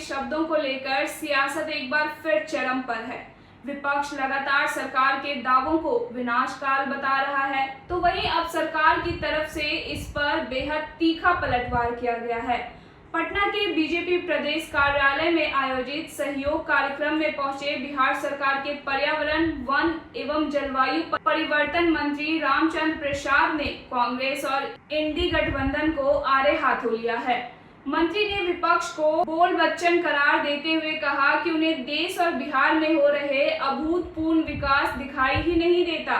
शब्दों को लेकर सियासत एक बार फिर चरम पर है। विपक्ष लगातार सरकार के दावों को विनाशकाल बता रहा है, तो वहीं अब सरकार की तरफ से इस पर बेहद तीखा पलटवार किया गया है। पटना के बीजेपी प्रदेश कार्यालय में आयोजित सहयोग कार्यक्रम में पहुंचे बिहार सरकार के पर्यावरण, वन एवं जलवायु परिवर्तन मंत्री रामचंद्र प्रसाद ने कांग्रेस और इंडी गठबंधन को आड़े हाथों लिया है। मंत्री ने विपक्ष को बोल बच्चन करार देते हुए कहा कि उन्हें देश और बिहार में हो रहे अभूतपूर्व विकास दिखाई ही नहीं देता।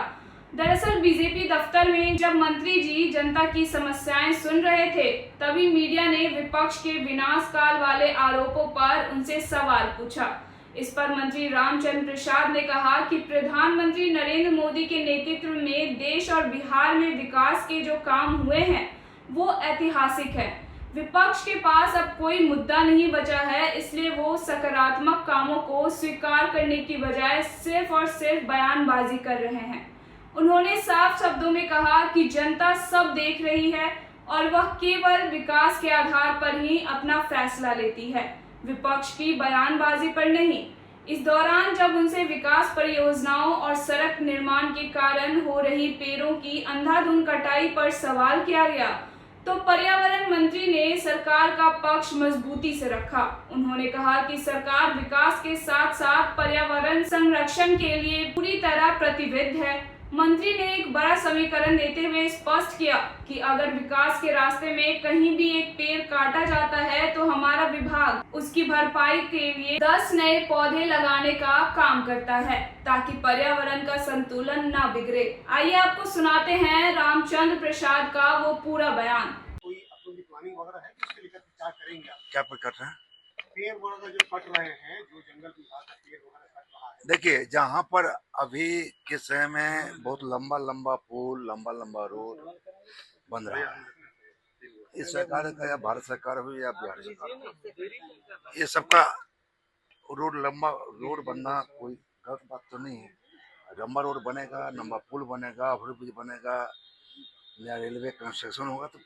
दरअसल बीजेपी दफ्तर में जब मंत्री जी जनता की समस्याएं सुन रहे थे, तभी मीडिया ने विपक्ष के विनाशकाल वाले आरोपों पर उनसे सवाल पूछा। इस पर मंत्री रामचंद्र प्रसाद ने कहा कि प्रधानमंत्री नरेंद्र मोदी के नेतृत्व में देश और बिहार में विकास के जो काम हुए हैं वो ऐतिहासिक है। विपक्ष के पास अब कोई मुद्दा नहीं बचा है, इसलिए वो सकारात्मक कामों को स्वीकार करने की बजाय सिर्फ और सिर्फ बयानबाजी कर रहे हैं। उन्होंने साफ शब्दों में कहा कि जनता सब देख रही है और वह केवल विकास के आधार पर ही अपना फैसला लेती है, विपक्ष की बयानबाजी पर नहीं। इस दौरान जब उनसे विकास परियोजनाओं और सड़क निर्माण के कारण हो रही पेड़ों की अंधाधुंध कटाई पर सवाल किया गया, तो पर्यावरण मंत्री ने सरकार का पक्ष मजबूती से रखा। उन्होंने कहा कि सरकार विकास के साथ साथ पर्यावरण संरक्षण के लिए पूरी तरह प्रतिबद्ध है। मंत्री ने एक बड़ा समीकरण देते हुए स्पष्ट किया कि अगर विकास के रास्ते में कहीं भी एक पेड़ काटा जाता है तो हमारा विभाग उसकी भरपाई के लिए 10 नए पौधे लगाने का काम करता है, ताकि पर्यावरण का संतुलन न बिगड़े। आइए आपको सुनाते हैं रामचंद्र प्रसाद का वो पूरा बयान। कोई अपनी प्लानिंग वगैरह है उसके लेकर क्या करेंगे आप? क्या पर कर रहे हैं? पेड़ वगैरह जो कट रहे हैं, जो जंगल विभाग का पेड़ वगैरह कट रहा है। देखिए, जहाँ पर अभी के समय में बहुत लंबा लंबा पुल, लंबा लंबा रोड बन रहा है, इस सरकार का या भारत सरकार हो या बिहार सरकार, ये सबका लंबा रोड बनना कोई गलत बात तो नहीं है। लंबा रोड बनेगा, लंबा पुल बनेगा, ओवरब्रिज बनेगा या रेलवे कंस्ट्रक्शन होगा तो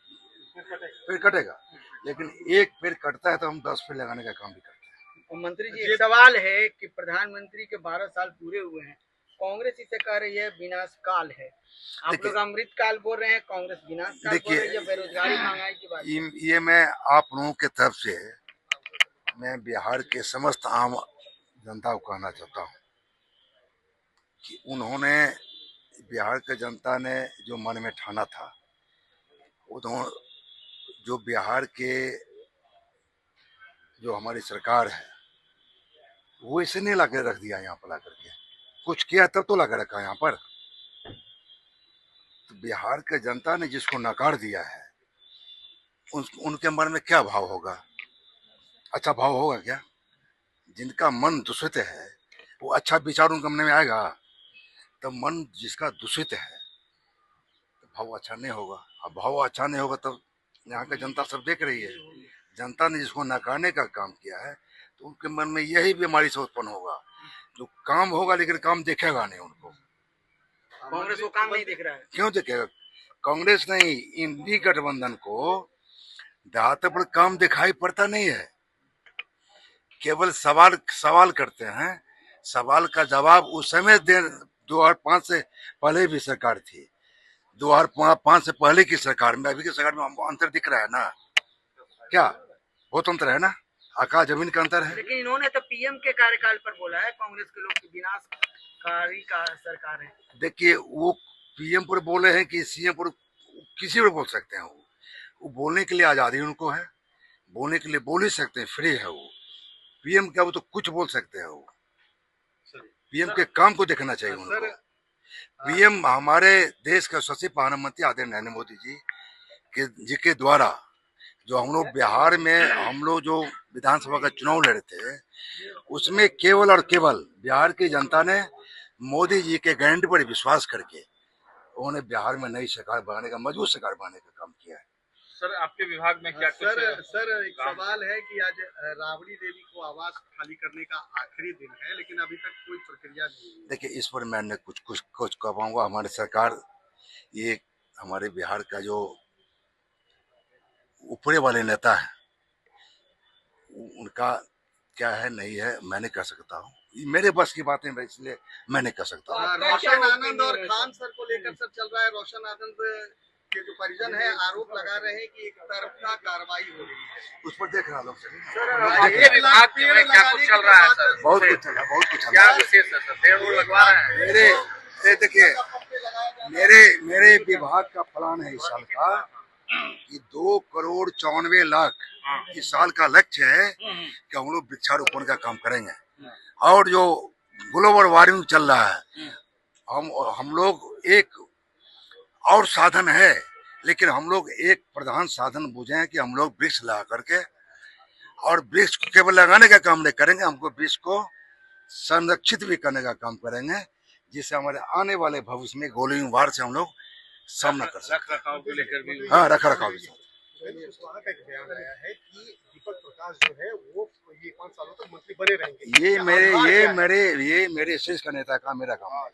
पेड़ कटेगा, लेकिन एक पेड़ कटता है तो हम 10 पेड़ लगाने का काम भी करते हैं। मंत्री जी, एक सवाल है कि प्रधानमंत्री के 12 साल पूरे हुए हैं, कांग्रेस इसे कह रही है विनाश काल है, आप लोग अमृत काल बोल रहे हैं, कांग्रेस विनाश काल बोल रही है। बेरोजगारी, महंगाई की बात ये मैं आप लोगों के तरफ से मैं बिहार के समस्त आम जनता को कहना चाहता हूँ कि उन्होंने बिहार के जनता ने जो मन में ठाना था, जो बिहार के जो हमारी सरकार है वो इसे नहीं लाके रख दिया यहाँ पर, ला करके कुछ किया तब तो लाके रखा यहाँ पर। तो बिहार के जनता ने जिसको नकार दिया है उनके मन में क्या भाव होगा? अच्छा भाव होगा क्या? जिनका मन दूषित है वो अच्छा विचार उनके मन में आएगा? तब मन जिसका दूषित है तो भाव अच्छा नहीं होगा। अब भाव अच्छा नहीं होगा तब यहाँ की जनता सब देख रही है। जनता ने जिसको नकारने का काम किया है तो उनके मन में यही बीमारी से उत्पन्न होगा, जो काम होगा लेकिन काम दिखेगा नहीं उनको। कांग्रेस को काम नहीं दिख रहा है। क्यों दिखेगा? कांग्रेस नहीं, इंडी गठबंधन को देहात पर काम दिखाई पड़ता नहीं है, केवल सवाल करते हैं। सवाल का जवाब उस समय 2005 से पहले भी सरकार थी, 2005 से पहले की सरकार में अभी की सरकार में हमको अंतर दिख रहा है ना? क्या बहुत अंतर है ना? आकाश जमीन का अंतर है। लेकिन इन्होंने तो पीएम के कार्यकाल पर बोला है कांग्रेस के लोग विनाशकारी का सरकार है। देखिए, वो पीएम पर बोले हैं कि सीएम पर, किसी पर बोल सकते हैं। वो बोलने के लिए आजादी उनको है, बोलने के लिए बोल ही सकते हैं, फ्री है वो। पीएम क्या, वो तो कुछ बोल सकते हैं। वो पीएम के काम को देखना चाहिए उनको। पीएम हमारे देश का सबसे प्रधानमंत्री आदरणीय नरेंद्र मोदी जी के द्वारा जो हम लोग बिहार में जो विधानसभा का चुनाव लड़े थे, उसमें केवल और केवल बिहार की जनता ने मोदी जी के गारंटी पर विश्वास करके उन्होंने बिहार में नई सरकार बनाने का, मजबूत सरकार बनाने का काम किया है। सर, आपके विभाग में क्या कुछ सर एक सवाल है कि आज राबड़ी देवी को आवास खाली करने का आखिरी दिन है, लेकिन अभी तक कोई प्रक्रिया नहीं। देखिए, इस पर मैं कुछ कह पाऊंगा। हमारी सरकार, ये हमारे बिहार का जो ऊपरे वाले नेता है, उनका क्या है नहीं है मैं नहीं कह सकता हूँ, ये मेरे बस की बातें हैं, इसलिए मैं नहीं कह सकता हूँ। रोशन आनंद और खान सर को लेकर सर चल रहा है। रोशन आनंद के जो परिजन है आरोप लगा रहे हैं कि एक तरफा कार्रवाई हो रही है। उस पर देख रहा लोग आपके विभाग में क्या कुछ चल रहा है सर? बहुत कुछ चल रहा है, बहुत कुछ चल क्या रहा है। विशेष है सर? पेड़ वोड़ लगवा रहे हैं? मेरे देखिए मेरे विभाग का प्लान है इस साल का कि 2,94,00,000 इस साल का लक्ष्य है कि हम लोग वृक्षारोपण का काम करेंगे। और जो ग्लोबल वार्मिंग चल रहा है, हम लोग एक और साधन है, लेकिन हम लोग एक प्रधान साधन बुझे कि हम लोग वृक्ष लगा करके, और वृक्ष को केवल लगाने का काम नहीं करेंगे, हमको वृक्ष को संरक्षित भी करने का काम करेंगे, जिससे हमारे आने वाले भविष्य में ग्लोबल वार्मिंग से हम लोग सामना कर सकते रख रखाव को लेकर भी हैं। हाँ, रख रखाव भी। कुशवाहा का एक बयान आया है कि दीपक प्रकाश जो है वो ये 5 सालों तक मंत्री बने रहेंगे। ये मेरे शीर्ष का नेता का मेरा काम है।